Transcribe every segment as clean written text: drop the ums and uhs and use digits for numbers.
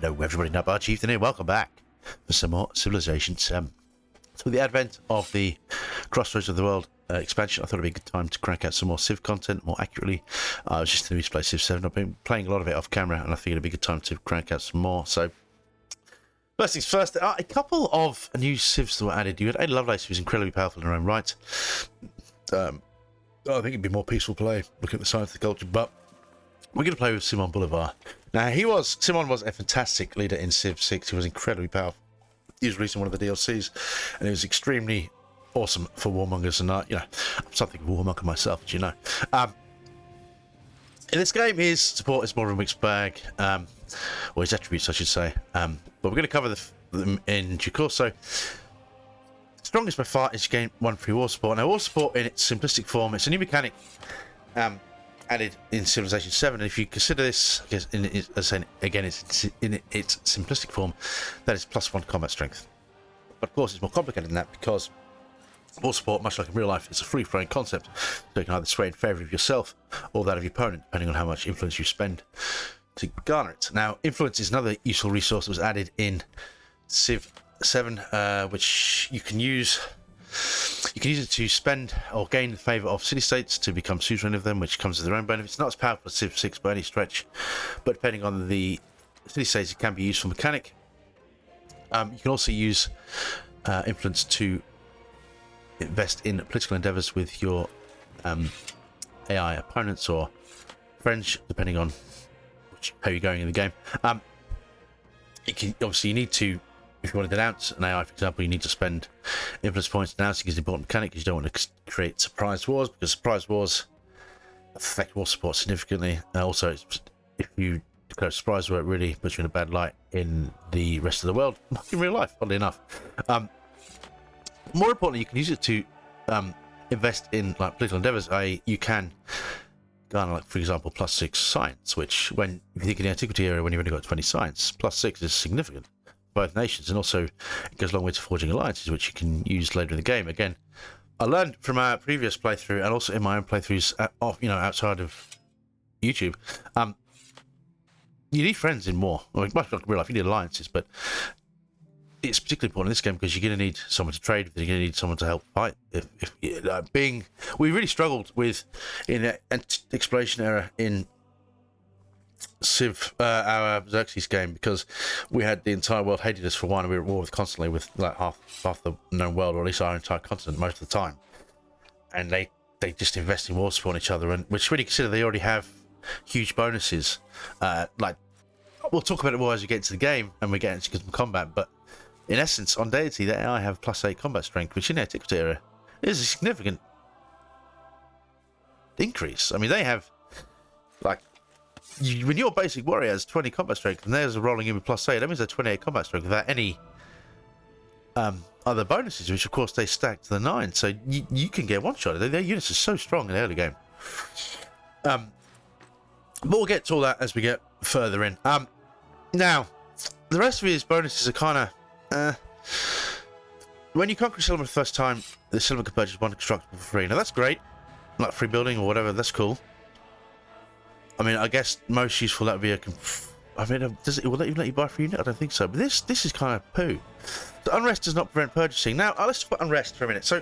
Hello everybody, NutbarChieftain here, welcome back for some more Civilization 7. So with the advent of the Crossroads of the World expansion, I thought it'd be a good time to crank out some more Civ content more accurately. I was just in the play Civ 7, I've been playing a lot of it off camera, and I think it'd be a good time to crank out some more. So first things first, there are a couple of new Civs that were added. You had Ada Lovelace, who was incredibly powerful in her own right. I think it'd be more peaceful play, looking at the science of the culture, but we're going to play with Simon Bolivar. Now, Simon was a fantastic leader in Civ 6. He was incredibly powerful. He was released in one of the DLCs, and he was extremely awesome for warmongers. And, you know, I'm something of a warmonger myself, as you know. In this game, his support is more of a mixed bag, or his attributes, I should say. But we're going to cover them in due course. So, strongest by far is you gain 1 free war support. Now, war support in its simplistic form, it's a new mechanic. Added in Civilization 7, and if you consider this in its simplistic form, that is +1 combat strength. But of course, it's more complicated than that because war support, much like in real life, it's a free-flowing concept, so you can either sway in favour of yourself or that of your opponent, depending on how much influence you spend to garner it. Now, influence is another useful resource that was added in Civ 7, which you can use. You can use it to spend or gain the favour of city-states to become suzerain of them, which comes with their own benefits. Not as powerful as Civ 6 by any stretch, but depending on the city-states, it can be a useful mechanic. You can also use influence to invest in political endeavours with your AI opponents or friends, depending on how you're going in the game. Obviously, you need to. If you want to denounce an AI, for example, you need to spend influence points. Denouncing is an important mechanic because you don't want to create surprise wars, because surprise wars affect war support significantly. Also, if you declare a surprise war, it really puts you in a bad light in the rest of the world, in real life, oddly enough. More importantly, you can use it to invest in like political endeavours. You can garner, like, for example, +6 science, which, when if you think in the Antiquity era, when you've only got 20 science, +6 is significant. Both nations, and also it goes a long way to forging alliances, which you can use later in the game. Again, I learned from our previous playthrough, and also in my own playthroughs, outside of YouTube. You need friends in war. Well, much like real life, you need alliances, but it's particularly important in this game because you're going to need someone to trade with. You're going to need someone to help fight. We really struggled with in the exploration era in Civ, our Xerxes game, because we had the entire world hated us for one, and we were at war constantly with like half the known world, or at least our entire continent most of the time, and they just invest in war support on each other, and which, when you consider they already have huge bonuses, like we'll talk about it more as we get into the game and we get into some combat, but in essence on Deity they have +8 combat strength, which in the Antiquity era is a significant increase. I mean, they have like, when your basic warrior has 20 combat strength and theirs are rolling in with +8, that means they're 28 combat strength without any other bonuses, which of course they stack to the 9. So you can get one-shot. Their units are so strong in the early game. But we'll get to all that as we get further in. Now, the rest of these bonuses are kind of... when you conquer a settlement for the first time, the settlement can purchase 1 constructible for free. Now that's great. Like free building or whatever, that's cool. I mean, I guess most useful that would be will that even let you buy for unit? I don't think so. But this is kind of poo. The unrest does not prevent purchasing. Now, let's talk about unrest for a minute. So,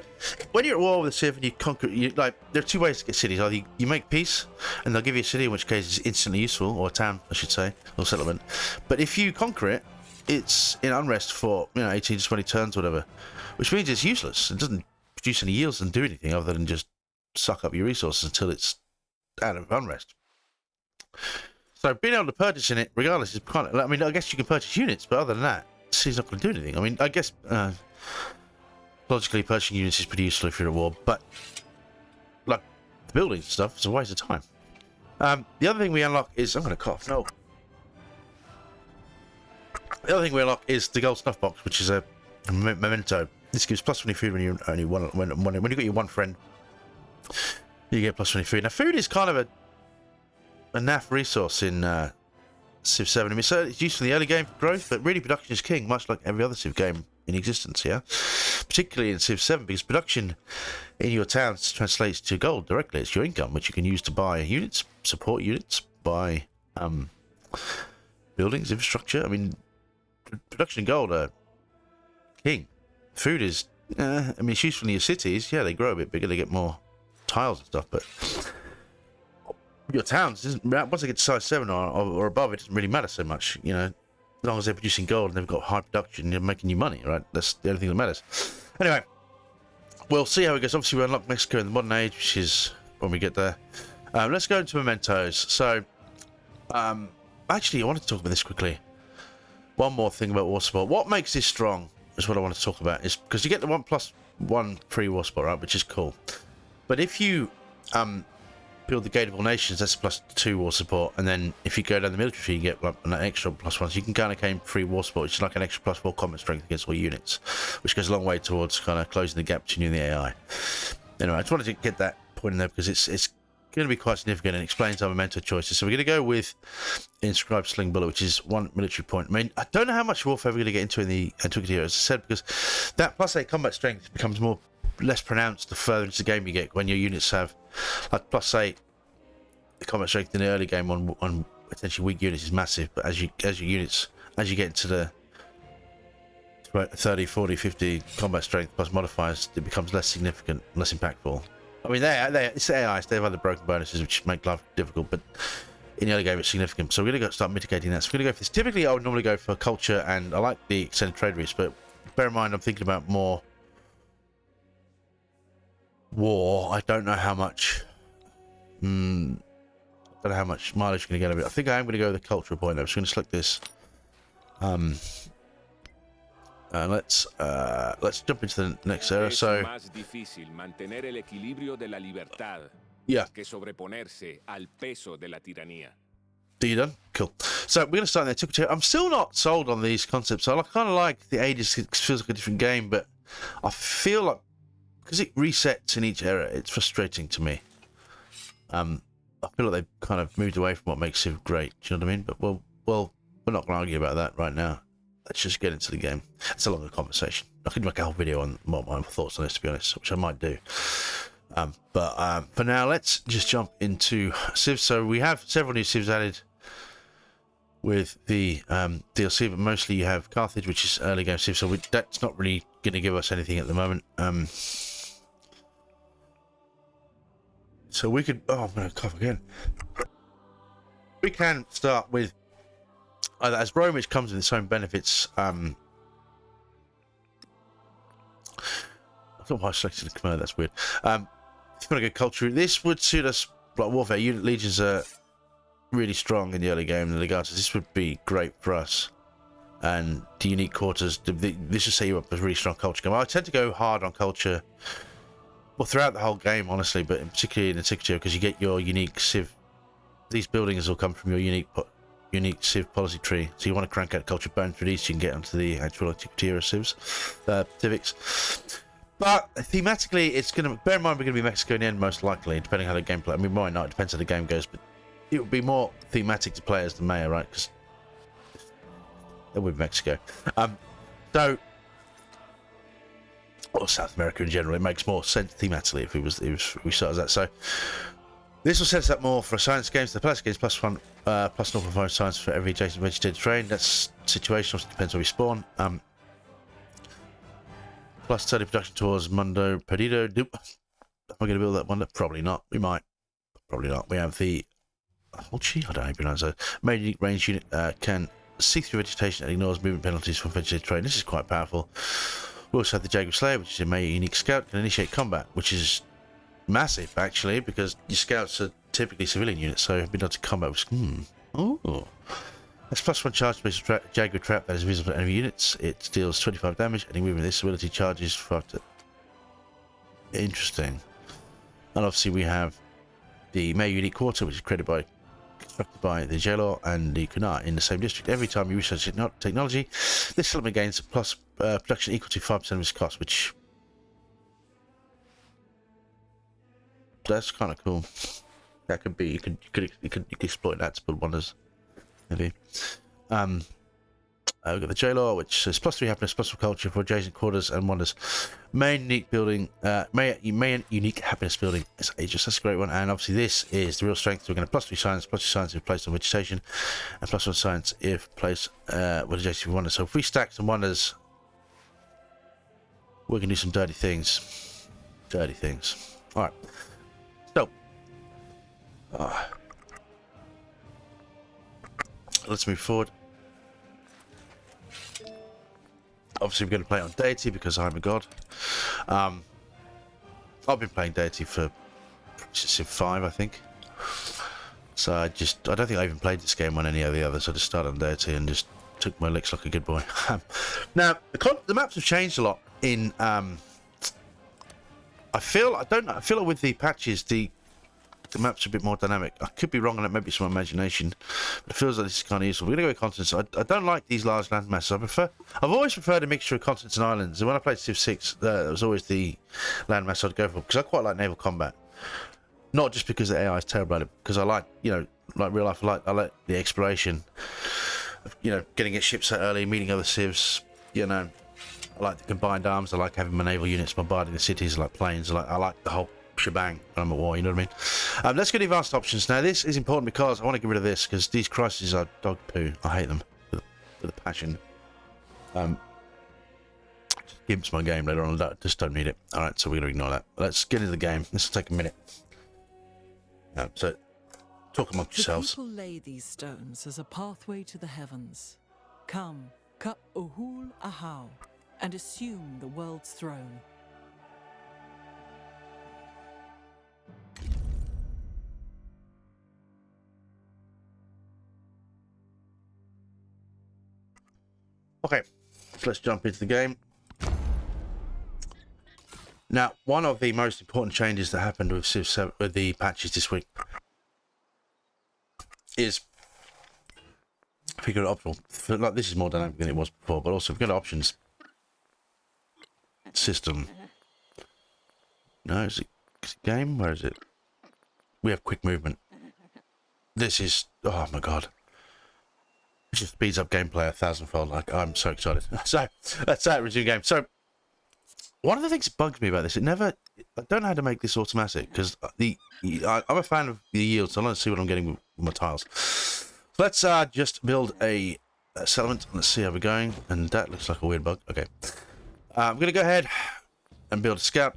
when you're at war with a civ and you conquer, there are 2 ways to get cities. Either you make peace, and they'll give you a city, in which case it's instantly useful, or a town, I should say, or settlement. But if you conquer it, it's in unrest for 18 to 20 turns, or whatever, which means it's useless. It doesn't produce any yields and do anything other than just suck up your resources until it's out of unrest. So being able to purchase in it, regardless, is kind of... I mean, I guess you can purchase units, but other than that, it's not going to do anything. I mean, I guess logically purchasing units is pretty useful if you're at war, but like the buildings and stuff, it's a waste of time. The other thing we unlock is... I'm going to cough. No. The other thing we unlock is the gold snuff box, which is a memento. This gives +20 food when you only when you got your one friend. You get +20 food. Now, food is kind of a naff resource in Civ 7. I mean, so it's useful in the early game for growth, but really production is king, much like every other Civ game in existence here. Particularly in Civ 7, because production in your towns translates to gold directly. It's your income, which you can use to buy units, support units, buy buildings, infrastructure. I mean, production and gold are king. Food is, I mean, it's useful in your cities. Yeah, they grow a bit bigger, they get more tiles and stuff, but your towns, once they get to size 7 or above, it doesn't really matter so much, you know. As long as they're producing gold and they've got high production, you're making you money, right? That's the only thing that matters. Anyway, we'll see how it goes. Obviously, we unlock Mexico in the modern age, which is when we get there. Let's go into mementos. So, actually, I wanted to talk about this quickly. One more thing about war support. What makes this strong is what I want to talk about. Is because you get the 1+1 free war support, right? Which is cool. But if you build the Gate of All Nations, that's +2 war support, and then if you go down the military tree, you get like an extra +1. So you can kind of gain free war support, which is like an extra +4 combat strength against all units, which goes a long way towards kind of closing the gap between you and the AI. Anyway, I just wanted to get that point in there because it's going to be quite significant and explains our memento choices. So we're going to go with Inscribed Sling Bullet, which is 1 military point. I mean, I don't know how much warfare we're going to get into in the Antiquity Age, as I said, because that +8 combat strength becomes less pronounced the further into the game you get, when your units have like +8 combat strength in the early game on potentially weak units is massive, but as you get into the 30, 40, 50 combat strength plus modifiers, it becomes less significant, less impactful. I mean, it's the AIs, they have other broken bonuses which make life difficult, but in the early game it's significant. So we're going to start mitigating that. So we're going to go for this. Typically I would normally go for culture, and I like the extended trade routes, but bear in mind I'm thinking about more war. I don't know how much mileage you're going to get out of it. I think I am going to go with the cultural point. I'm just going to select this. Let's jump into the next era. So yeah. Do you done? Cool. So we're going to start in Antiquity. I'm still not sold on these concepts. I kind of like the Ages. It feels like a different game, but I feel like because it resets in each era, it's frustrating to me. I feel like they've kind of moved away from what makes Civ great. Do you know what I mean? But well, we're not going to argue about that right now. Let's just get into the game. It's a longer conversation. I could make a whole video on what my thoughts on this, to be honest, which I might do. But for now, let's just jump into Civ. So we have several new Civs added with the DLC, but mostly you have Carthage, which is early game Civ. So that's not really going to give us anything at the moment. So we could... Oh, I'm going to cough again. We can start with... as Rome, which comes with its own benefits. I don't know why I selected the command, that's weird. If you want to go culture, this would suit us like warfare. Unit legions are really strong in the early game, the legatus. This would be great for us. And the unique quarters, this would set you up as a really strong culture game. I tend to go hard on culture, well, throughout the whole game, honestly, but particularly in Antiquity, because you get your unique Civ. These buildings will come from your unique Civ policy tree, so you want to crank out culture burn through these so you can get onto the actual Antiquity era Civs, civics. But thematically, it's going to bear in mind we're going to be Mexico in the end, most likely, depending on how the gameplay. I mean, might not, it depends how the game goes, but it would be more thematic to players than Meier, right? Because it would be Mexico. Or South America in general, it makes more sense thematically if we start as that. So this will set us up more for science games. The plus games +1 plus 0.5 science for every adjacent vegetated terrain. That's situational, it depends where we spawn. Plus 30 production towards Mundo Perdido. Am I going to build that one? Probably not. We might. Probably not. We have the Holchi, I don't know how you pronounce that. Main unique range unit can see through vegetation and ignores movement penalties from vegetated terrain. This is quite powerful. We also have the Jaguar Slayer, which is a Meier unique scout, can initiate combat, which is massive actually, because your scouts are typically civilian units, so being able to combat was oh. That's +1 charge based Jaguar trap that is visible to enemy units. It deals 25 damage. Any movement this ability charges for up to... Interesting. And obviously we have the Meier unique quarter, which is constructed by the Jailor and the Kunar in the same district. Every time you research technology, this settlement gains plus production equal to 5% of its cost, which that's kind of cool. That could be you could exploit that to build wonders, maybe. We've got the J-Law, which says +3 happiness, +4 culture for adjacent quarters and wonders. Main unique building, main unique happiness building is Aegis. That's a great one. And obviously this is the real strength. So we're going to +3 science, +2 science if placed on vegetation, and +1 science if placed with adjacent wonders. So if we stack some wonders, we can do some dirty things. Dirty things. All right. So let's move forward. Obviously, we're going to play it on Deity because I'm a god. I've been playing Deity for since Civ 5, I think. So I don't think I even played this game on any of the others. I just started on Deity and just took my licks like a good boy. Now, the maps have changed a lot in. I feel like with the patches, the map's a bit more dynamic. I could be wrong on it, maybe it's my imagination, but it feels like this is kind of useful. We're going to go with continents. I don't like these large land masses. I've always preferred a mixture of continents and islands, and when I played Civ 6, that was always the land mass I'd go for, because I quite like naval combat. Not just because the AI is terrible at it, because I like, like real life, I like the exploration, getting at ships so early, meeting other civs, I like the combined arms, I like having my naval units bombarding the cities, I like planes, I like the whole shebang when I'm at war, you know what I mean? Let's go to advanced options. Now this is important because I want to get rid of this, because these crises are dog poo. I hate them with a passion. Just gimps my game later on. I just don't need it. Alright, so we're going to ignore that. Let's get into the game. This will take a minute. So talk amongst yourselves. The people lay these stones as a pathway to the heavens. Come, ka uhul ahau, and assume the world's throne. Okay, so let's jump into the game. Now, one of the most important changes that happened with Civ 7, with the patches this week, is if you go to optional, like this is more dynamic than it was before, but also if you go to options, system. No, is it game? Where is it? We have quick movement. This is, oh my god. It just speeds up gameplay 1,000-fold. Like, I'm so excited. So let's resume game. So one of the things that bugs me about this, I don't know how to make this automatic, because I'm a fan of the yield, so let's see what I'm getting with my tiles. So let's just build a settlement. Let's see how we're going. And that looks like a weird bug. Okay. I'm going to go ahead and build a scout.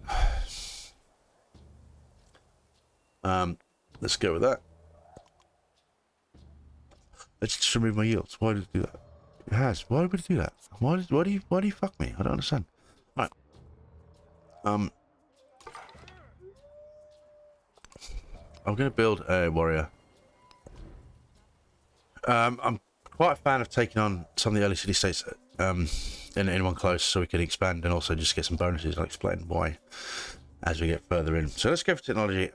Let's go with that. Let's just remove my yields. Why did it do that? It has. Why would it do that? Why do you fuck me? I don't understand. All right. I'm gonna build a warrior. I'm quite a fan of taking on some of the early city states in one close, so we can expand and also just get some bonuses. I'll explain why as we get further in. So let's go for technology.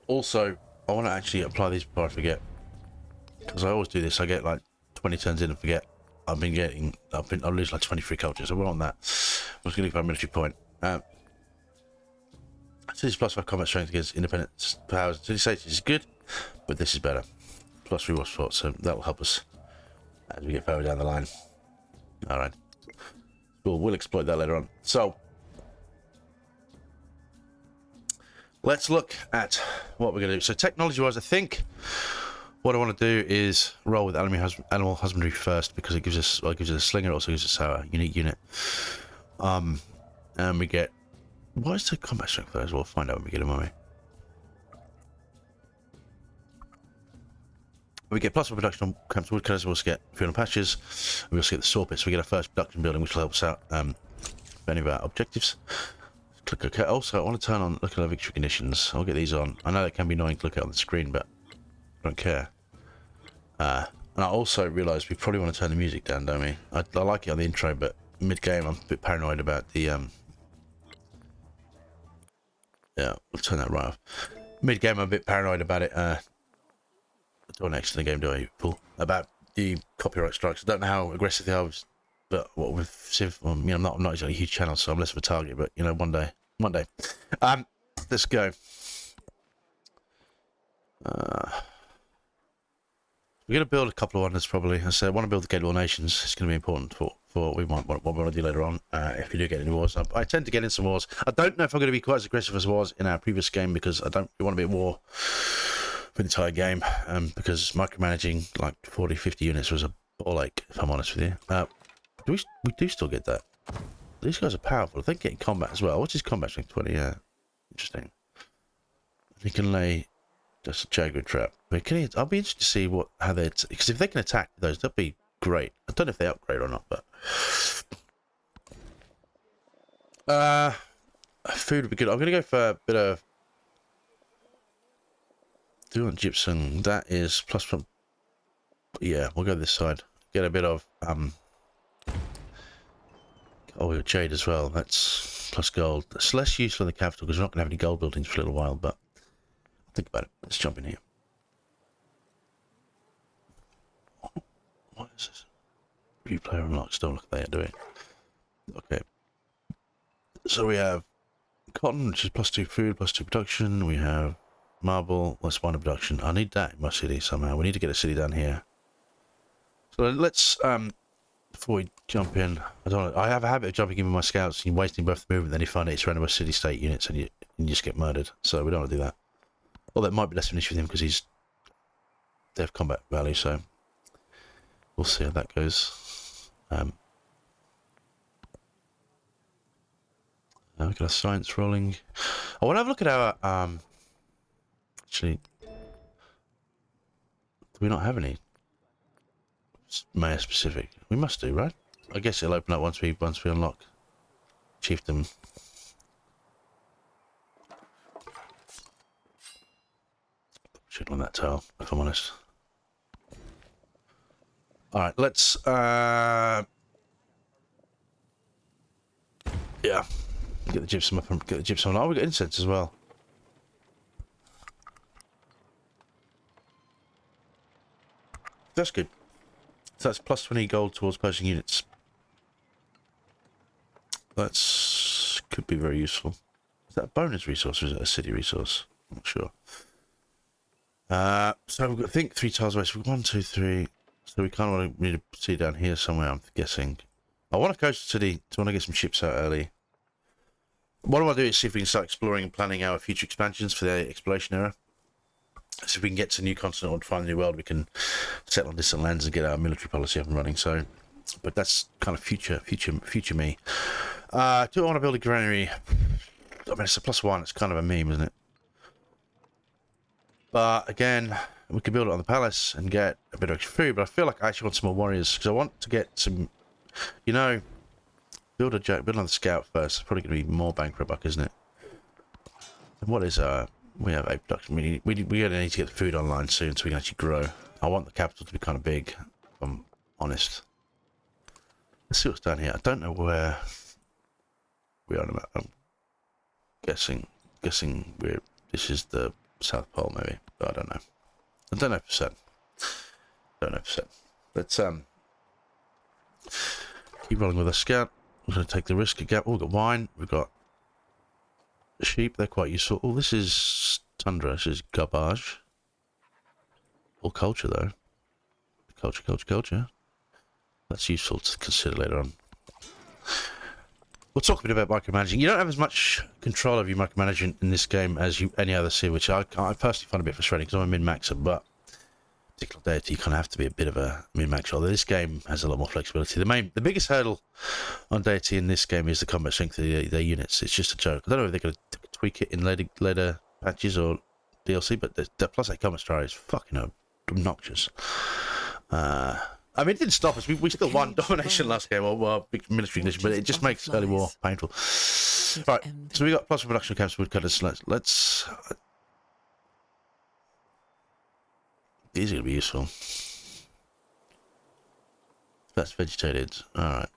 Also, I want to actually apply these before I forget, because I always do this. I get like 20 turns in and forget. I'll lose like 23 cultures, so we're on that. I'm just going to give a military point. So this +5 combat strength against independent powers and city states is good, but this is better. +3 war support, so that will help us as we get further down the line. Alright. We'll exploit that later on. So let's look at what we're going to do. So technology-wise, I think what I want to do is roll with animal husbandry first, because it gives us a slinger, it also gives us our unique unit. And we get, what is the combat strength there as well? We'll find out when we get him, won't we? We get +1 production on camps wood cutters, we also get fuel and pastures, and we also get the saw pits. We get our first production building, which will help us out for any of our objectives. Click OK. Also, I want to turn on look at our victory conditions. I'll get these on. I know that can be annoying to look at on the screen, but I don't care. And I also realise we probably want to turn the music down, don't we? I like it on the intro, but mid-game I'm a bit paranoid about the... Yeah, we'll turn that right off. Mid-game I'm a bit paranoid about it. Don't next to the game, do I, Paul? About the copyright strikes. I don't know how aggressive they are, but what with Civ, well, I'm not exactly a huge channel, so I'm less of a target. But one day. Let's go. We're going to build a couple of wonders probably. I want to build the Gate War Nations. It's going to be important for what we want to do later on. If we do get into wars, I tend to get in some wars. I don't know if I'm going to be quite as aggressive as I was in our previous game because I don't want to be at war for the entire game. Because micromanaging like 40, 50 units was a ball ache, if I'm honest with you. We do still get that. These guys are powerful. I think getting combat as well. What's his combat strength? 20. Yeah, interesting. He can lay. Just a Jaguar trap. But I'll be interested to see how they, because if they can attack those, that'd be great. I don't know if they upgrade or not, but food would be good. I'm gonna go for a bit of. Do you want gypsum? That is plus one. Yeah, we'll go this side. Get a bit of oh, jade as well. That's plus gold. It's less useful in the capital because we're not gonna have any gold buildings for a little while, but. Think about it. Let's jump in here. What is this? View player unlocks. Don't look at that, do it. Okay. So we have cotton, which is +2 food, +2 production. We have marble, +1 production. I need that in my city somehow. We need to get a city down here. So let's before we jump in, I have a habit of jumping in with my scouts and wasting both the movement, then you find it's surrounded by city-state units and you just get murdered. So we don't want to do that. Well, that might be less of an issue with him because they have combat value, so we'll see how that goes. Look at our science rolling. I want to have a look at our actually, do we not have any Meier specific? We must do, right? I guess it'll open up once we unlock Chieftain. Should on that tile, if I'm honest. Alright, let's yeah. Get the gypsum up and get the gypsum on. Oh, we got incense as well. That's good. So that's plus 20 gold towards purchasing units. That's could be very useful. Is that a bonus resource or is it a city resource? I'm not sure. So we've got, I think 3 tiles away. So we've got 1, 2, 3. So we kind of need to see down here somewhere, I'm guessing. I want to coast the city. So I want to get some ships out early. What I want to do is see if we can start exploring and planning our future expansions for the exploration era. So if we can get to a new continent or find a new world, we can settle on distant lands and get our military policy up and running. So, but that's kind of future me. Do I want to build a granary? I mean, it's a +1. It's kind of a meme, isn't it? But again, we could build it on the palace and get a bit of extra food. But I feel like I actually want some more warriors because I want to get some, you know, build on the scout first. It's probably going to be more bang for a buck, isn't it? And what is we have 8 production. We're going to need to get the food online soon so we can actually grow. I want the capital to be kind of big, if I'm honest. Let's see what's down here. I don't know where we are on the map. I'm guessing this is the South Pole, maybe, but I don't know. I don't know for certain. Let's keep rolling with a scout. We're going to take the risk again. Oh, we've got wine. We've got sheep. They're quite useful. Oh, this is tundra. This is garbage. All culture, though. Culture. That's useful to consider later on. We'll talk a bit about micromanaging. You don't have as much control over your micromanaging in this game as any other Civ, which I personally find a bit frustrating because I'm a min-maxer, but particular Deity, you kind of have to be a bit of a min-maxer. Although this game has a lot more flexibility. The biggest hurdle on Deity in this game is the combat strength of their units. It's just a joke. I don't know if they're going to tweak it in later patches or DLC, but the +8 combat stride is fucking obnoxious. I mean, it didn't stop us. We still won domination last game, or big military condition, but it just makes early war painful. Right, so we got plus production camps, woodcutters. Let's. These are going to be useful. That's vegetated. Alright.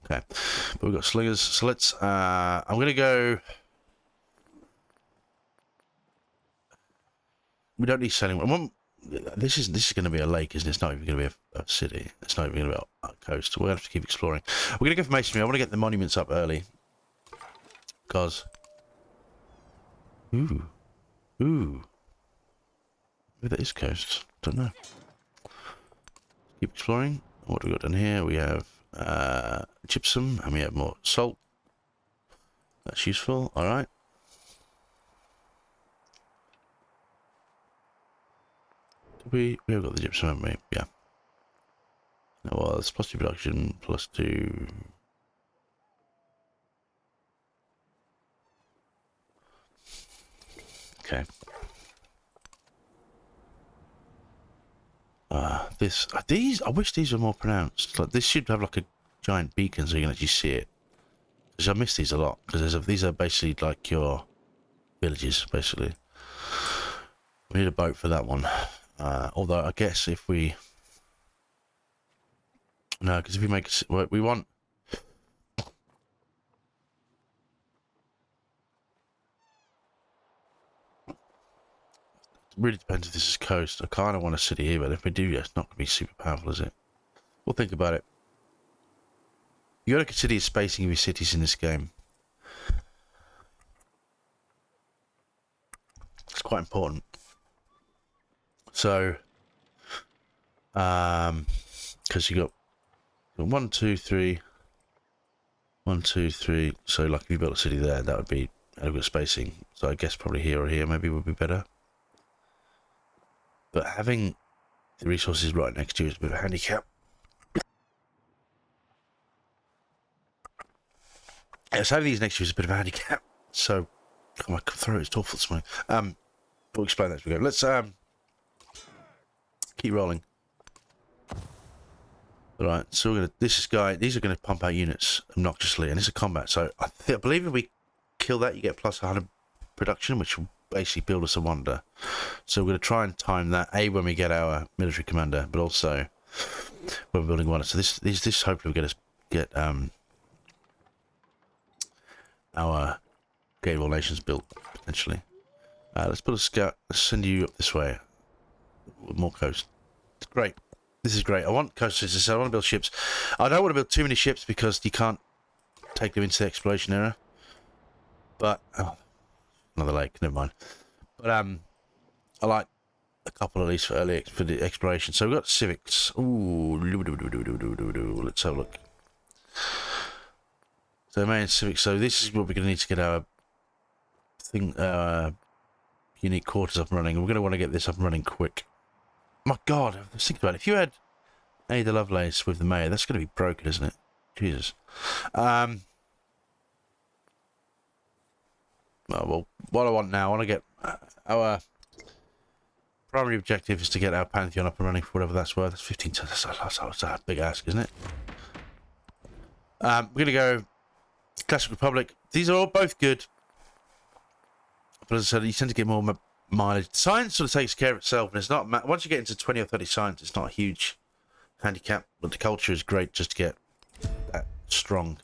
Okay. But we've got slingers. So let's. I'm going to go. We don't need sailing. This is going to be a lake, isn't it? It's not even going to be a city. It's not even going to be a coast. We'll have to keep exploring. We're going to go for masonry. I want to get the monuments up early. Because... Ooh. Maybe that is coast. Don't know. Keep exploring. What do we got down here? We have gypsum, and we have more salt. That's useful. All right. We have got the gypsum, haven't we? Yeah. Well, it's +2 production, +2. Okay. These. I wish these were more pronounced. Like this should have like a giant beacon so you can actually see it. Because I miss these a lot. Because these are basically like your villages, basically. We need a boat for that one. Although I guess if we because if we make we want. It really depends if this is coast. I kind of want a city here, but if we do, yeah, it's not going to be super powerful, is it? We'll think about it. You got to consider your spacing of your cities in this game. It's quite important. So, because you got 1, 2, 3, 1, 2, 3. So, like if you built a city there, that would be adequate spacing. So, I guess probably here or here maybe would be better. But having the resources right next to you is a bit of a handicap. Yes, having these next to you is a bit of a handicap. So, oh, my throat is awful this morning. We'll explain that as we go. Let's keep rolling. All right, so we're gonna. These are gonna pump out units obnoxiously, and it's a combat. So I believe if we kill that, you get +100 production, which will basically build us a wonder. So we're gonna try and time that when we get our military commander, but also when we're building wonder. So this hopefully will get our Gate of All Nations built potentially. Let's put a scout. Let's send you up this way. With more coast. It's great. This is great. I want coasters. I want to build ships. I don't want to build too many ships because you can't take them into the exploration era. But another lake. Never mind. But I like a couple at least for the exploration. So we've got civics. Ooh, let's have a look. So main civics. So this is what we're going to need to get our unique quarters up and running. We're going to want to get this up and running quick. My God, I was thinking about it. If you had Ada Lovelace with the mayor, that's going to be broken, isn't it? Jesus. Well, what I want now, I want to get our primary objective is to get our Pantheon up and running for whatever that's worth. That's 15 tons. That's a big ask, isn't it? We're going to go Classic Republic. These are all both good. But as I said, you tend to get more mileage. Science sort of takes care of itself, and it's not. Once you get into 20 or 30 science, it's not a huge handicap. But the culture is great just to get that strong.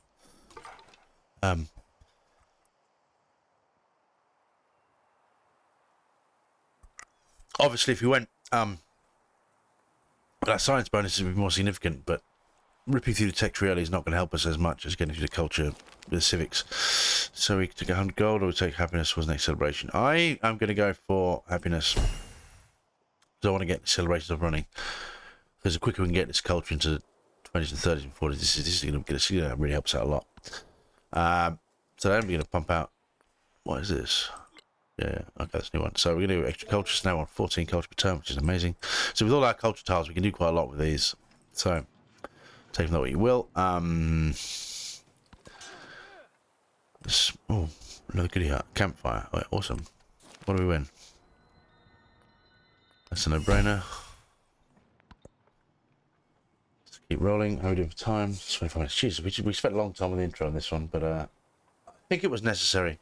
Obviously, if you went, that science bonus would be more significant, but ripping through the tech tree early is not going to help us as much as getting through the culture with civics. So we take 100 gold, or we take happiness was next celebration. I am going to go for happiness because I want to get the celebrations up running. Because the quicker we can get this culture into the 20s and 30s and 40s, this is going to get us. Really helps out a lot. So then we're going to pump out. What is this? Yeah, okay, that's a new one. So we're going to do extra cultures now on 14 culture per turn, which is amazing. So with all our culture tiles, we can do quite a lot with these. So take from that what you will. Oh, another goodie hut. Campfire. Oh, awesome. What do we win? That's a no-brainer. Let's keep rolling. How are we doing for time? 25 minutes. Jesus, we spent a long time on the intro on this one, but I think it was necessary.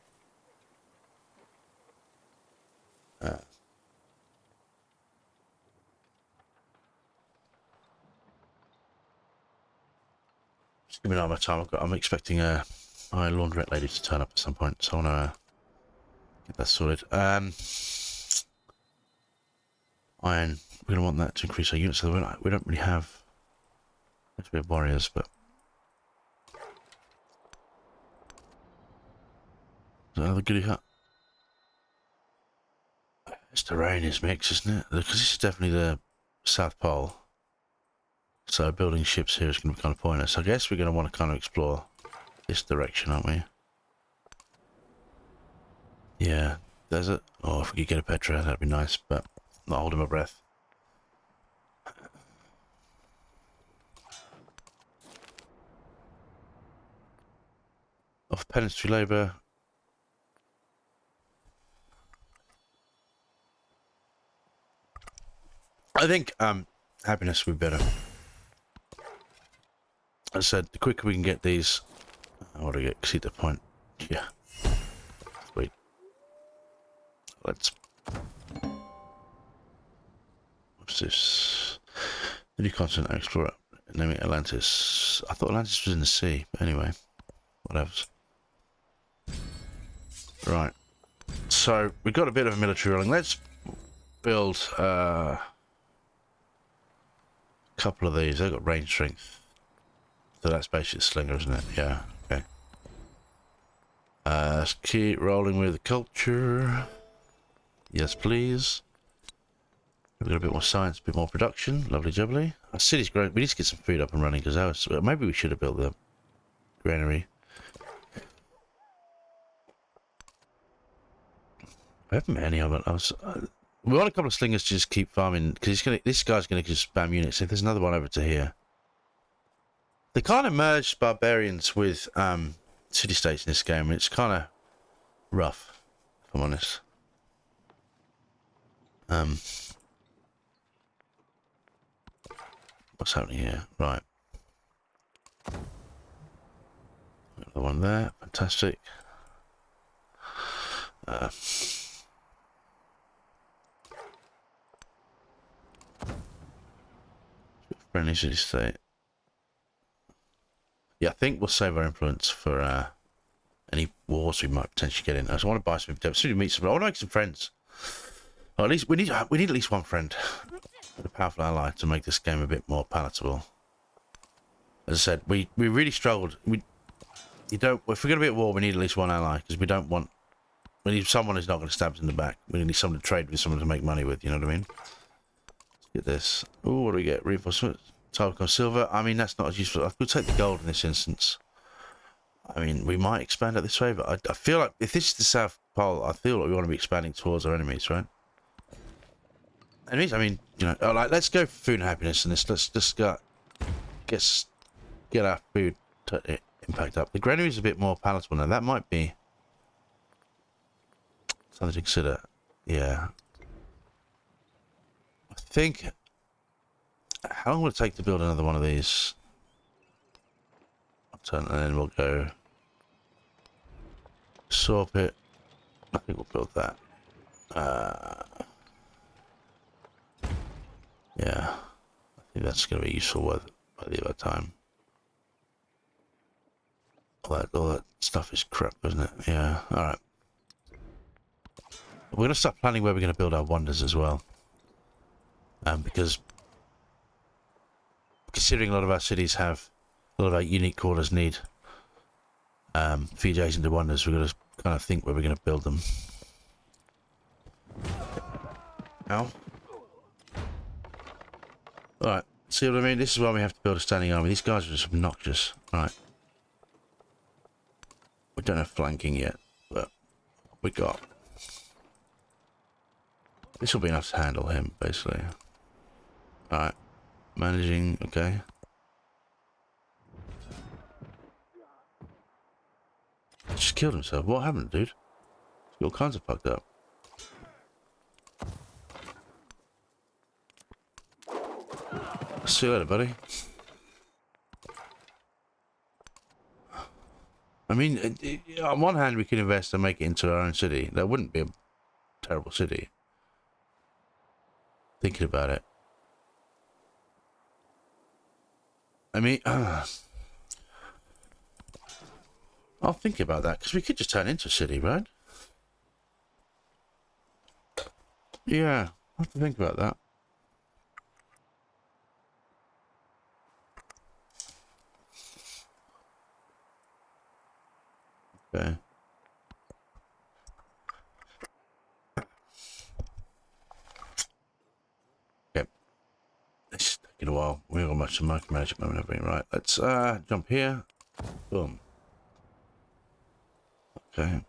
Just give me an eye on my time. I'm expecting my laundrette lady to turn up at some point, so I want to get that sorted. Iron. We're going to want that to increase our units. So we don't really have. We have warriors, but is that another goodie hut? It's terrain is mixed, isn't it? Because this is definitely the South Pole. So building ships here is going to be kind of pointless. I guess we're going to want to kind of explore this direction, aren't we? Yeah, desert. Oh, if we could get a Petra, that'd be nice, but not holding my breath. Off pedestry labour. I think happiness would be better. As I said, the quicker we can get these, I want to get exceed the point. Yeah. Sweet. Let's. What's this? The new continent explorer naming Atlantis. I thought Atlantis was in the sea, but anyway, whatever. Right. So we've got a bit of a military rolling. Let's build a couple of these. They've got range strength. So that's basically a slinger, isn't it? Yeah. Okay. Let's keep rolling with the culture. Yes, please. We've got a bit more science, a bit more production. Lovely jubbly. Our city's growing. We need to get some food up and running because maybe we should have built the granary. I haven't met any of it. We want a couple of slingers to just keep farming because this guy's gonna just spam units. If there's another one over to here. They kind of merged barbarians with city-states in this game, and it's kind of rough, if I'm honest. What's happening here? Right. Another one there. Fantastic. Friendly city-state. Yeah, I think we'll save our influence for any wars we might potentially get in. I just want to buy some. Soon meet some. I want to make some friends. Or at least we need at least one friend, a powerful ally to make this game a bit more palatable. As I said, we really struggled. If we're going to be at war, we need at least one ally because we don't want. We need someone who's not going to stab us in the back. We need someone to trade with, someone to make money with. You know what I mean? Let's get this. Oh, what do we get? Reinforcement. Time becomes silver. I mean, that's not as useful. I could take the gold in this instance. I mean, we might expand it this way, but I feel like if this is the South Pole, I feel like we want to be expanding towards our enemies, right? Enemies? I mean, you know, like, let's go for food and happiness in this. Let's just get our food impact up. The granary is a bit more palatable now. That might be something to consider. Yeah. I think... How long will it take to build another one of these? And then we'll go saw pit. I think we'll build that. Yeah, I think that's going to be useful by the other time. All that stuff is crap, isn't it? Yeah. All right. We're going to start planning where we're going to build our wonders as well. Because considering a lot of our cities have, a lot of our unique quarters need feed agent to wonders, we've got to kind of think where we're going to build them. Ow. Alright, see what I mean? This is why we have to build a standing army. These guys are just obnoxious. Alright. We don't have flanking yet, but we got. This will be enough to handle him, basically. Alright. Managing, okay. Just killed himself. What happened, dude? He's got all kinds of fucked up. See you later, buddy. I mean, on one hand, we could invest and make it into our own city. That wouldn't be a terrible city. Thinking about it. I mean, I'll think about that, because we could just turn into a city, right? Yeah, I'll have to think about that. Okay. in a while. We haven't got much to micromanage at the moment, have we? Right, let's jump here. Boom. Okay.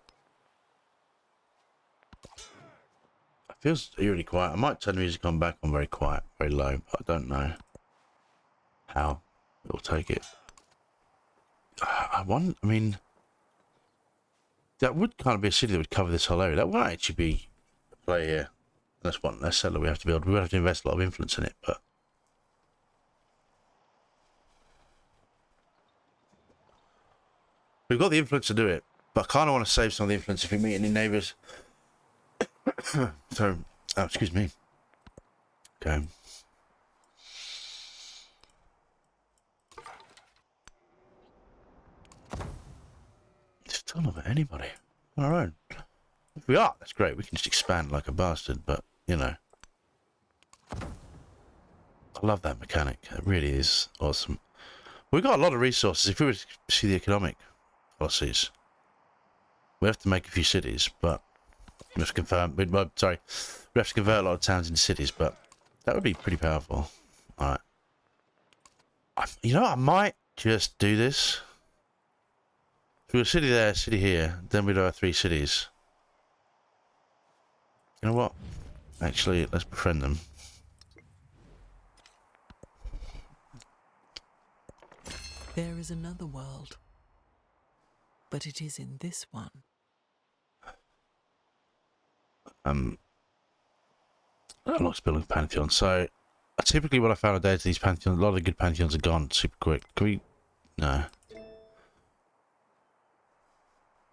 It feels eerily quiet. I might turn the music on back on very quiet, very low, but I don't know how it'll take it. I mean, that would kind of be a city that would cover this whole area. That would actually be a play here. That's one less settler we have to build. We would have to invest a lot of influence in it, but we've got the influence to do it. But I kind of want to save some of the influence if we meet any neighbours. So, oh, excuse me. Okay. Still not anybody. All right. If we are, that's great. We can just expand like a bastard, but, you know. I love that mechanic. It really is awesome. We've got a lot of resources. If we were to see the economic policies, we have to make a few cities, but we have to confirm. Well, sorry, we have to convert a lot of towns into cities, but that would be pretty powerful. All right. You know, I might just do this. If we were a city there, city here, then we'd have 3 cities. You know what? Actually, let's befriend them. There is another world, but it is in this one. Lots of building pantheons. So, typically what I found with Deity, these pantheons, a lot of the good pantheons are gone super quick. Can we? No.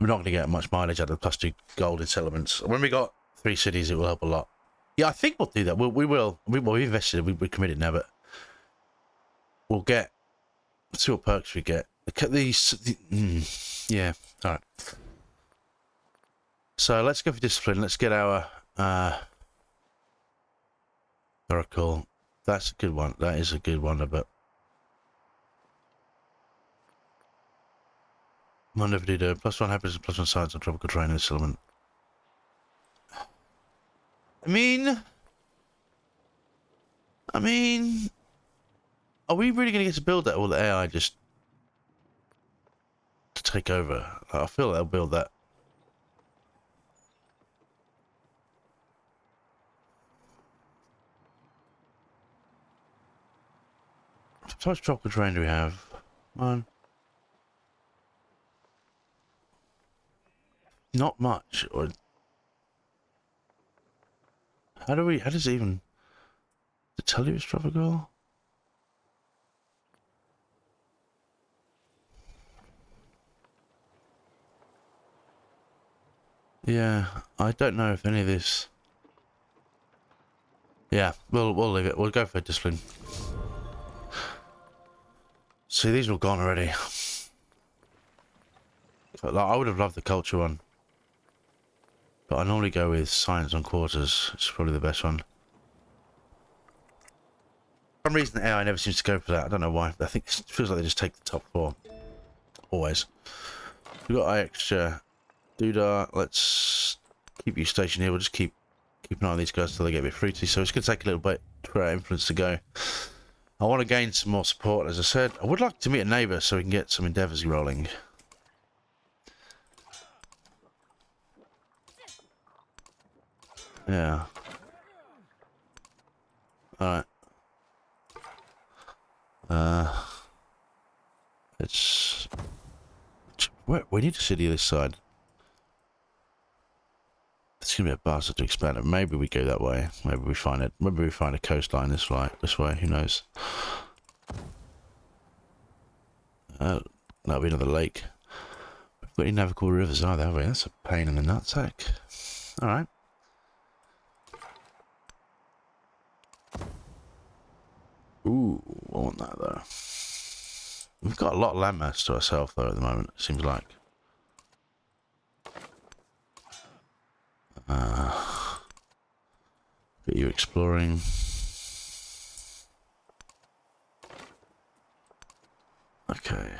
We're not going to get much mileage out of the +2 gold in settlements. When we got 3 cities, it will help a lot. Yeah, I think we'll do that. We will. We invested. We're committed now, but we'll get. Let's see what perks we get. Yeah. All right. So let's go for discipline. Let's get our oracle. That's a good one. That is a good one, but might never do that. +1 happiness and +1 science on tropical terrain in this element. I mean, are we really going to get to build that, or the AI just to take over? I feel they'll build that. How much tropical terrain do we have? 1. Not much. Or how does it even tell you it's tropical? Yeah, I don't know if any of this. Yeah, we'll leave it. We'll go for discipline. See, these are all gone already. But, like, I would have loved the culture one, but I normally go with science on quarters. It's probably the best one. For some reason, the AI never seems to go for that. I don't know why. I think it feels like they just take the top 4. Always. We've got extra Doodah. Let's keep you stationed here. We'll just keep an eye on these guys until they get a bit fruity. So it's going to take a little bit for our influence to go. I want to gain some more support, as I said. I would like to meet a neighbour so we can get some endeavours rolling. Yeah. Alright. It's... We need a city this side. It's gonna be a bastard to expand it. Maybe we go that way. Maybe we find it. Maybe we find a coastline this way. Who knows? That'll be another lake. We've got any navigable rivers either, have we? That's a pain in the nutsack. All right. Ooh, I want that though. We've got a lot of landmass to ourselves though at the moment. It seems like. Get you exploring. Okay.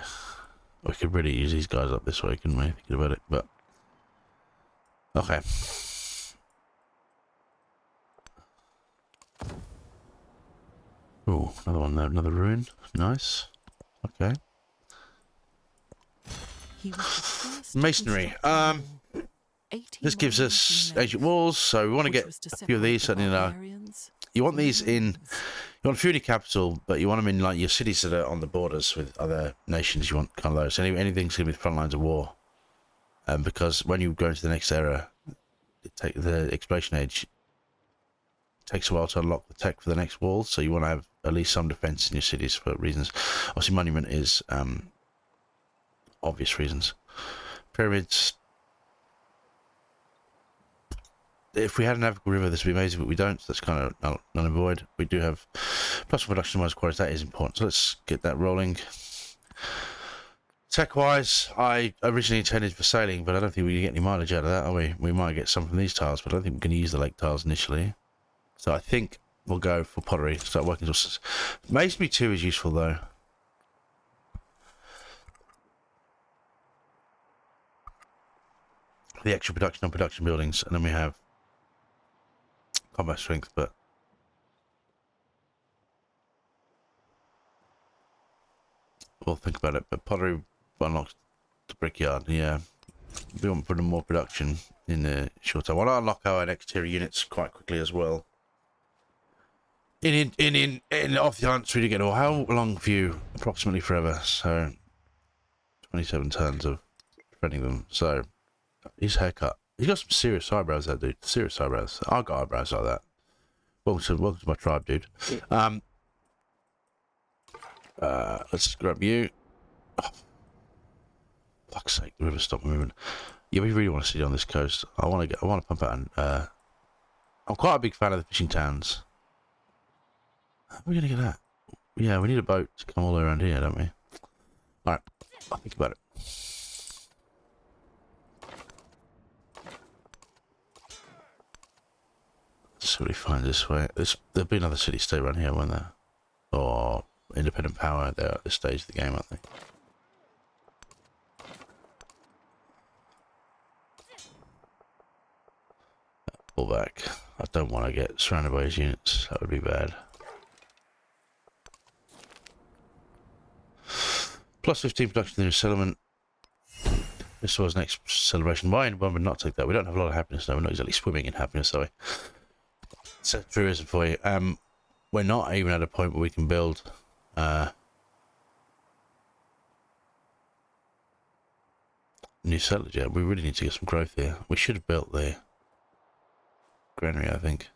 We could really use these guys up this way, couldn't we? Thinking about it, but... Okay. Oh, another one there, another ruin. Nice. Okay. He was the first Masonry. to construct a wall, 80 This gives miles us in length, ancient walls, so we want to which get was to a few of these. separate the And barbarians you want from the these in. Romans. You want a few in your capital, but you want them in like your cities that are on the borders with other nations. You want kind of those. Anything's going to be the front lines of war, because when you go into the next era, the exploration age takes a while to unlock the tech for the next wall. So you want to have at least some defense in your cities for reasons. Obviously, monument is obvious reasons. Pyramids. If we had a navigable river, this would be amazing, but we don't. So that's kind of null and void. We do have plus production wise qualities. That is important. So let's get that rolling. Tech wise, I originally intended for sailing, but I don't think we get any mileage out of that, are we? We might get some from these tiles, but I don't think we're going to use the lake tiles initially. So I think we'll go for pottery. Start working towards. Masonry 2 is useful though. The extra production on production buildings, and then we have combat strength, but we'll think about it. But pottery unlocks the brickyard. Yeah, we want to put in more production in the short time. I want to unlock our exterior units quite quickly as well. In off the answer to get all. How long view? Approximately forever. So 27 turns of defending them. So his haircut. He's got some serious eyebrows, that dude. Serious eyebrows. I've got eyebrows like that. Welcome to my tribe, dude. Let's grab you. Oh, fuck's sake, the river stopped moving. Yeah, we really want to see it on this coast. I want to pump out. I'm quite a big fan of the fishing towns. How are we gonna get that? Yeah, we need a boat to come all the way around here, don't we? All right, I'll think about it. Let's see what we find this way. There'll be another city state around here, won't there? Or independent power. They're at this stage of the game, aren't they? Pull back. I don't want to get surrounded by his units. That would be bad. Plus 15 production in the settlement. This was next celebration. Why would not take that? We don't have a lot of happiness now. We're not exactly swimming in happiness, are we? So truism for you. We're not even at a point where we can build new settlers yet. We really need to get some growth here. We should have built the granary, I think.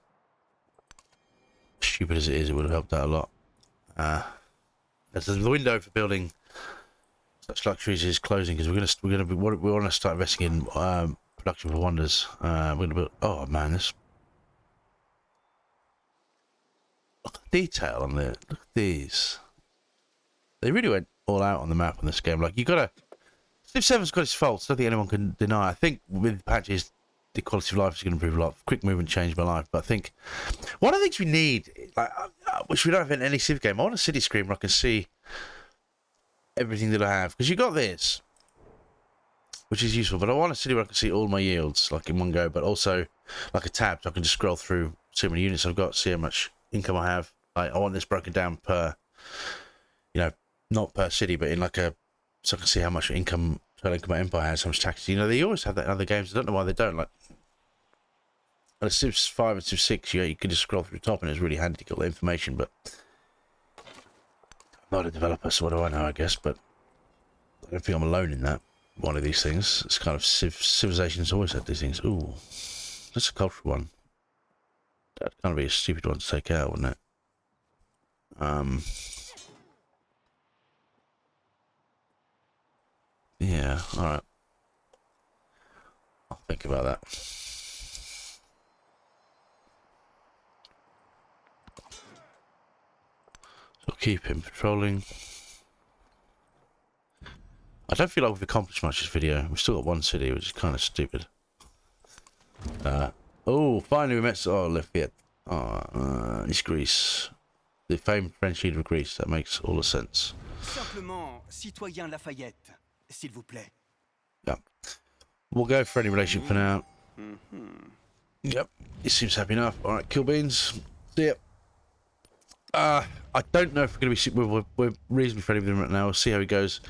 Stupid as it is, it would have helped out a lot. The window for building such luxuries is closing because we want to start investing in production for wonders. We're going to build. Oh man, this. Look at the detail on there. Look at these. They really went all out on the map on this game. Like, you gotta. Civ 7's got its faults. I don't think anyone can deny. I think with patches, the quality of life is going to improve a lot. Quick movement changed my life. But I think one of the things we need, like, which we don't have in any Civ game, I want a city screen where I can see everything that I have. Because you got this, which is useful. But I want a city where I can see all my yields, like in one go. But also like a tab, so I can just scroll through, see how many units I've got, see how much income I have. Like, I want this broken down per, not per city, but in like a, so I can see how much income, total income my empire has, how much taxes. They always have that in other games. I don't know why they don't. Like, on a Civ 5 and Civ 6, you can just scroll through the top, and it's really handy to get all the information. But I'm not a developer, so what do I know? I guess, but I don't think I'm alone in that. One of these things. It's kind of civilization's always had these things. Ooh, that's a cultural one. That'd kind of be a stupid one to take out, wouldn't it? Yeah, alright. I'll think about that. So I'll keep him patrolling. I don't feel like we've accomplished much this video. We've still got one city, which is kind of stupid. Oh, finally we met. Oh, Lafayette. Oh, it's Greece. The famed French leader of Greece. That makes all the sense. Simplement, citoyen Lafayette, s'il vous plaît. Yeah. We'll go for any relationship for now. Yep. He seems happy enough. Alright, kill beans. See ya. I don't know if we're going to be... We're reasonably friendly with him right now. We'll see how he goes.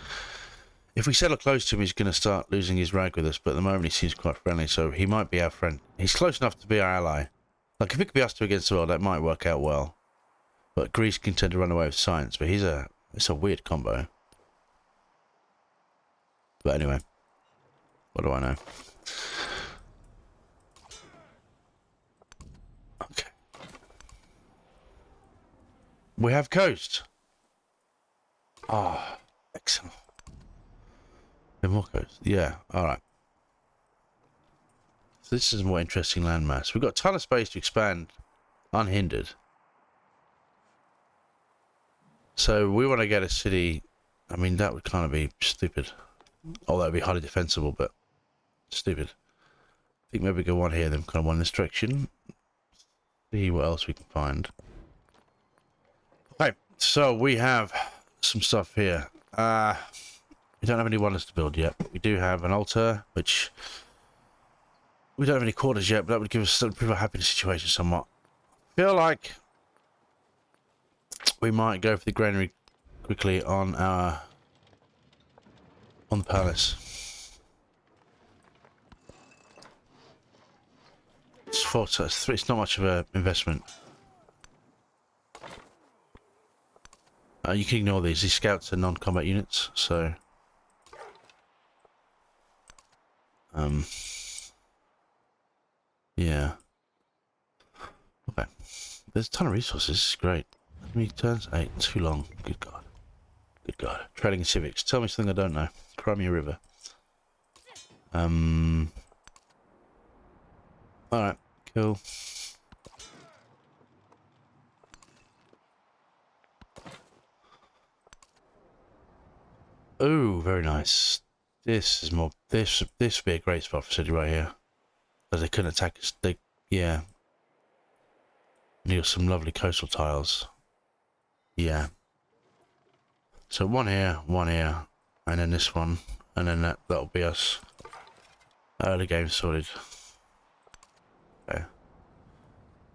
If we settle close to him, he's going to start losing his rag with us, but at the moment he seems quite friendly, so he might be our friend. He's close enough to be our ally. Like, if it could be us two against the world, that might work out well. But Greece can tend to run away with science, but it's a weird combo. But anyway, what do I know? Okay. We have coast. Ah, excellent. More coast. Yeah, alright. So this is a more interesting landmass. We've got a ton of space to expand unhindered. So we want to get a city. I mean, that would kind of be stupid. Although it would be highly defensible, but stupid. I think maybe go one here, then kind of one in this direction. See what else we can find. Okay, so we have some stuff here. We don't have any wonders to build yet. We do have an altar, which we don't have any quarters yet, but that would give us improve our happiness situation somewhat. Feel like we might go for the granary quickly on the palace. It's 4, so it's 3. It's not much of an investment. You can ignore these. These scouts are non-combat units, so yeah. Okay. There's a ton of resources. This is great. How many turns? 8. Too long. Good God. Good God. Trading and civics. Tell me something I don't know. Crimea River. Alright. Cool. Ooh, very nice. This is more... This would be a great spot for city right here. Because they couldn't attack us. Yeah. And you got some lovely coastal tiles. Yeah. So one here, and then this one, and then that'll be us. Early game sorted. Okay.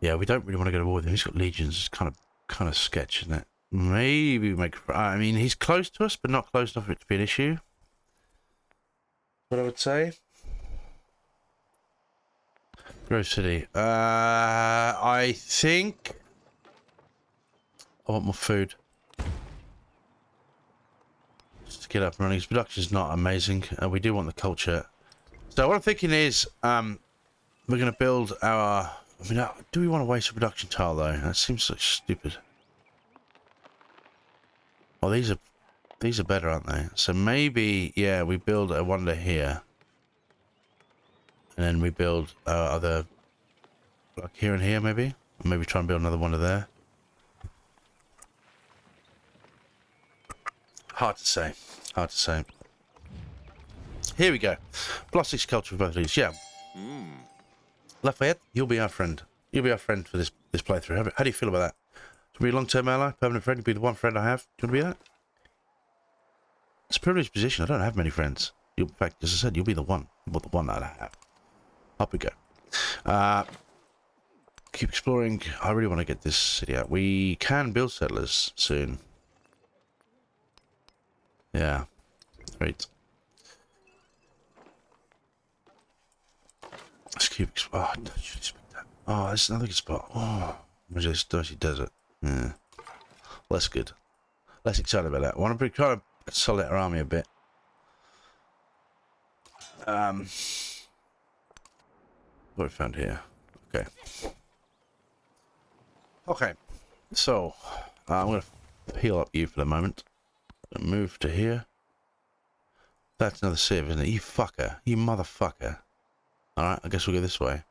Yeah, we don't really want to go to war with him. He's got legions. It's kind of sketch, isn't it? Maybe make... I mean, he's close to us, but not close enough for it to be an issue. What I would say. Grove City. I think I want more food. Just to get up and running. His production is not amazing. We do want the culture. So what I'm thinking is, we're going to build our... I mean, do we want to waste a production tile though? That seems so stupid. Oh, these are better, aren't they? So maybe, yeah, we build a wonder here. And then we build other, like here and here maybe? Or maybe try and build another wonder there. Hard to say. Hard to say. Here we go. +6 culture for both of these, yeah. Lafayette, you'll be our friend. You'll be our friend for this playthrough. How do you feel about that? To be a long-term ally, permanent friend, be the one friend I have. Do you want to be that? It's a privileged position. I don't have many friends. In fact, as I said, you'll be the one. Well, the one that I have. Up we go. Keep exploring. I really want to get this city out. We can build settlers soon. Yeah. Great. Let's keep exploring. Oh, I should expect that. Oh, this is another good spot. Oh, this dirty desert. Yeah. Well, that's good. Less excited about that. I want to try to consolidate our army a bit. What have we found here? Okay. Okay. So, I'm going to heal up you for the moment. Move to here. That's another civ, isn't it? You fucker. You motherfucker. Alright, I guess we'll go this way.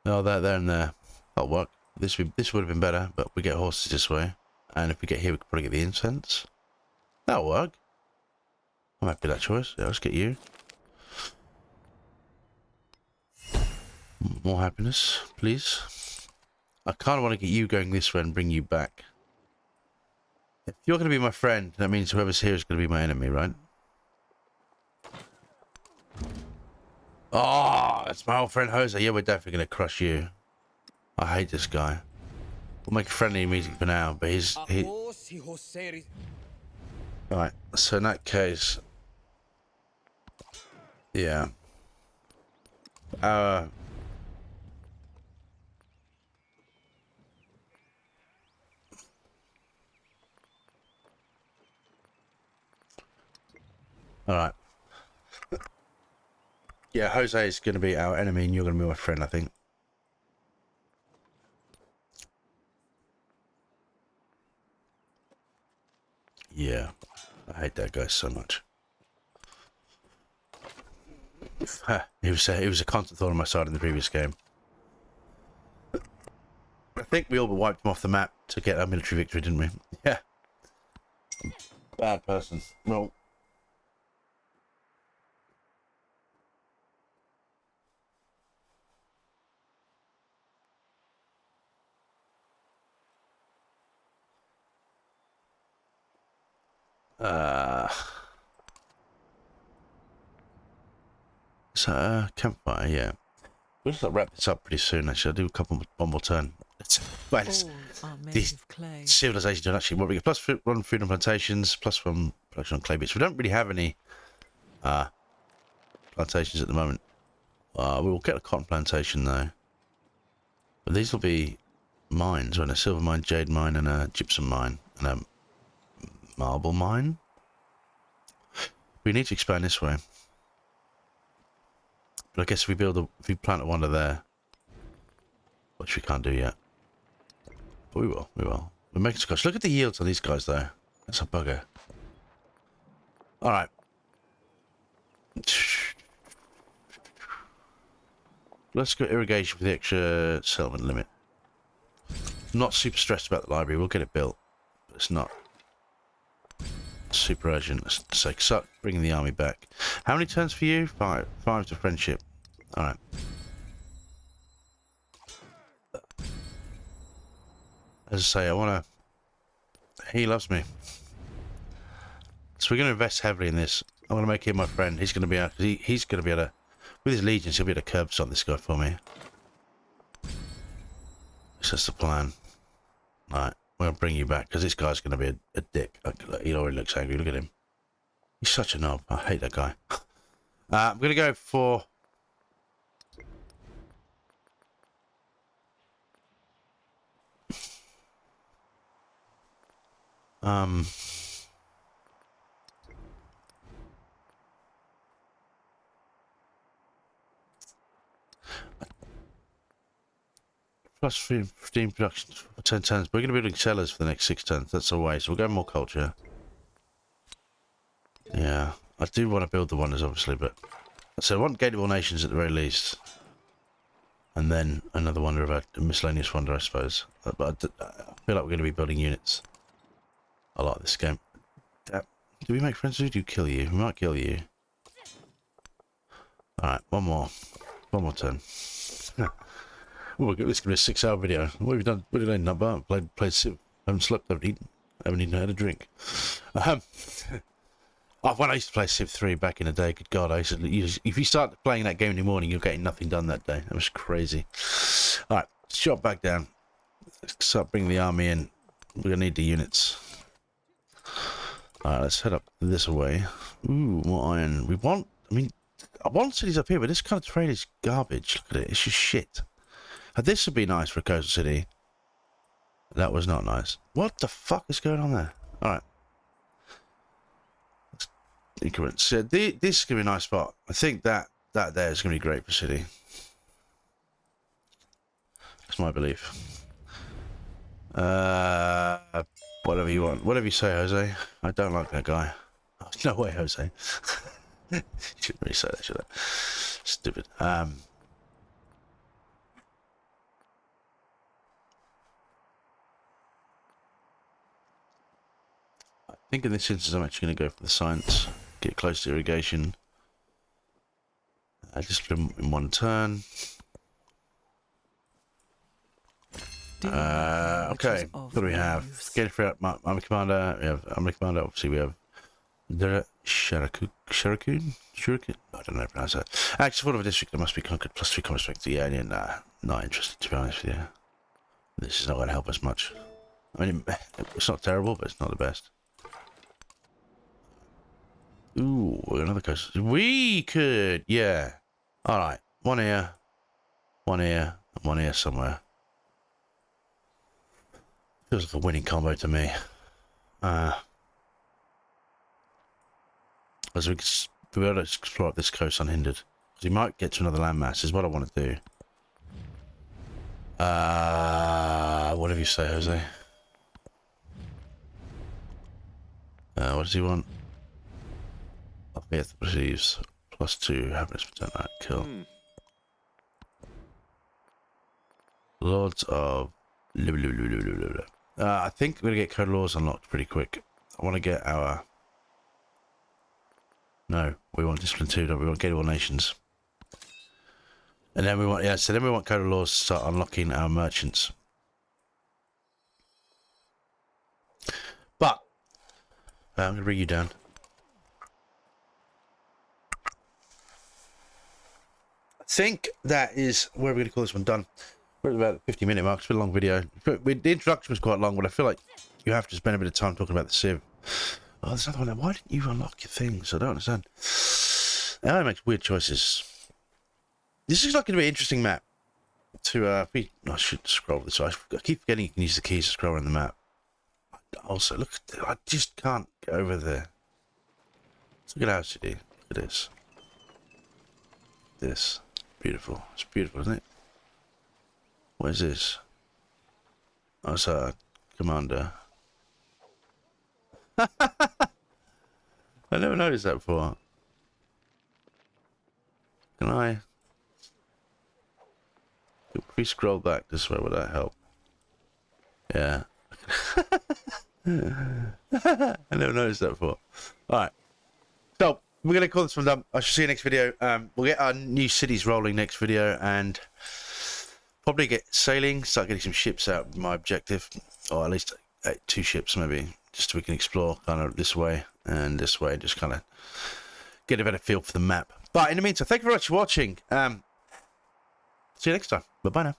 No, there and there. That'll work. This would have been better, but we get horses this way. And if we get here, we could probably get the incense. That'll work. I'm happy with that choice. Yeah, let's get you. More happiness, please. I kind of want to get you going this way and bring you back. If you're going to be my friend, that means whoever's here is going to be my enemy, right? Oh, it's my old friend Jose. Yeah, we're definitely going to crush you. I hate this guy. We'll make a friendly meeting for now, but Right, so in that case... Yeah. Alright. Yeah, Jose is going to be our enemy and you're going to be my friend, I think. Yeah. I hate that guy so much. He was a constant thorn on my side in the previous game. I think we all but wiped him off the map to get our military victory, didn't we? Yeah. Bad person. Well... So, campfire, yeah. We'll just wrap this up pretty soon, actually. I'll do one more turn. All are made of clay. Civilization don't actually... What we get? Plus one food and plantations, plus one production on clay bits. We don't really have any plantations at the moment. We will get a cotton plantation, though. But these will be mines, right? A silver mine, jade mine, and a gypsum mine, and a marble mine. We need to expand this way. But I guess if we plant a wonder there, which we can't do yet. But we will. We're making scotch. Look at the yields on these guys, though. That's a bugger. Alright. Let's go irrigation for the extra settlement limit. I'm not super stressed about the library. We'll get it built. But it's not super urgent. Let's say, start bringing the army back. How many turns for you? 5. 5 to friendship. Alright. As I say, I want to... He loves me. So we're going to invest heavily in this. I'm going to make him my friend. He's going to be able... He's going to be able to... With his legions, he'll be able to curb stomp this guy for me. That's the plan. Alright. We'll bring you back, because this guy's going to be a dick. He already looks angry. Look at him. He's such a knob. I hate that guy. I'm going to go for... Plus 15 production for 10 turns. We're going to be building cellars for the next 6 turns. That's the way. So we'll go more culture. Yeah. I do want to build the wonders, obviously, but... So I want Gateable Nations at the very least. And then another wonder of a miscellaneous wonder, I suppose. But I feel like we're going to be building units a lot this game. Do we make friends with you? Do kill you? We might kill you. Alright, one more turn. Oh, this is going to be a 6-hour video. What have you done? What have you done? Nutbar? Played Civ. Haven't slept, haven't eaten. Haven't even had a drink. When I used to play Civ 3 back in the day, good God, if you start playing that game in the morning, you're getting nothing done that day. That was crazy. Alright, shot back down. Let's start bringing the army in. We're going to need the units. Alright, let's head up this way. Ooh, more iron. I want cities up here, but this kind of trade is garbage. Look at it. It's just shit. This would be nice for a coastal city. That was not nice. What the fuck is going on there? Alright. Increments. So this is going to be a nice spot. I think that there is going to be great for city. That's my belief. Whatever you want. Whatever you say, Jose. I don't like that guy. Oh, no way, Jose. Shouldn't really say that, should I? Stupid. I think in this instance I'm actually going to go for the science, get close to irrigation. Just put them in one turn. Okay, what do we have? Get free up, army commander. We have army commander. Obviously, we have Shuriken. I don't know how to pronounce that. Actually, full of a district that must be conquered. +3 combat strength. Yeah, not interested to be honest with you. This is not going to help us much. I mean, it's not terrible, but it's not the best. Ooh, another coast. We could, yeah. All right, one here, and one here somewhere. Feels like a winning combo to me. As we be able to explore up this coast unhindered. Because we might get to another landmass, is what I want to do. Whatever you say, Jose. What does he want? I'll get the receives. +2 happiness percent. Right, cool. Lords of... I think we're going to get Code of Laws unlocked pretty quick. I want to get our... No, we want Discipline 2, don't we? We want Gate of All Nations. And then we want... Yeah, so then we want Code of Laws to start unlocking our merchants. But... I'm going to bring you down. I think that is where we're going to call this one done. We're at about the 50-minute mark. It's been a long video. The introduction was quite long, but I feel like you have to spend a bit of time talking about the Civ. Oh, there's another one there. Why didn't you unlock your things? I don't understand. AI makes weird choices. This is like going to be an interesting map. I should scroll this. I keep forgetting you can use the keys to scroll around the map. Also, look, I just can't get over there. Let's look at how CD. Look at this. This. Beautiful. It's beautiful, isn't it? What is this? Oh, it's a commander. I never noticed that before. Can I... If we scroll back this way, would that help? Yeah. I never noticed that before. Alright. So, we're going to call this one done. I shall see you next video. We'll get our new cities rolling next video and probably get sailing, start getting some ships out, my objective. Or at least 2 ships maybe, just so we can explore kind of this way and this way, just kind of get a better feel for the map. But in the meantime, thank you very much for watching. See you next time. Bye-bye now.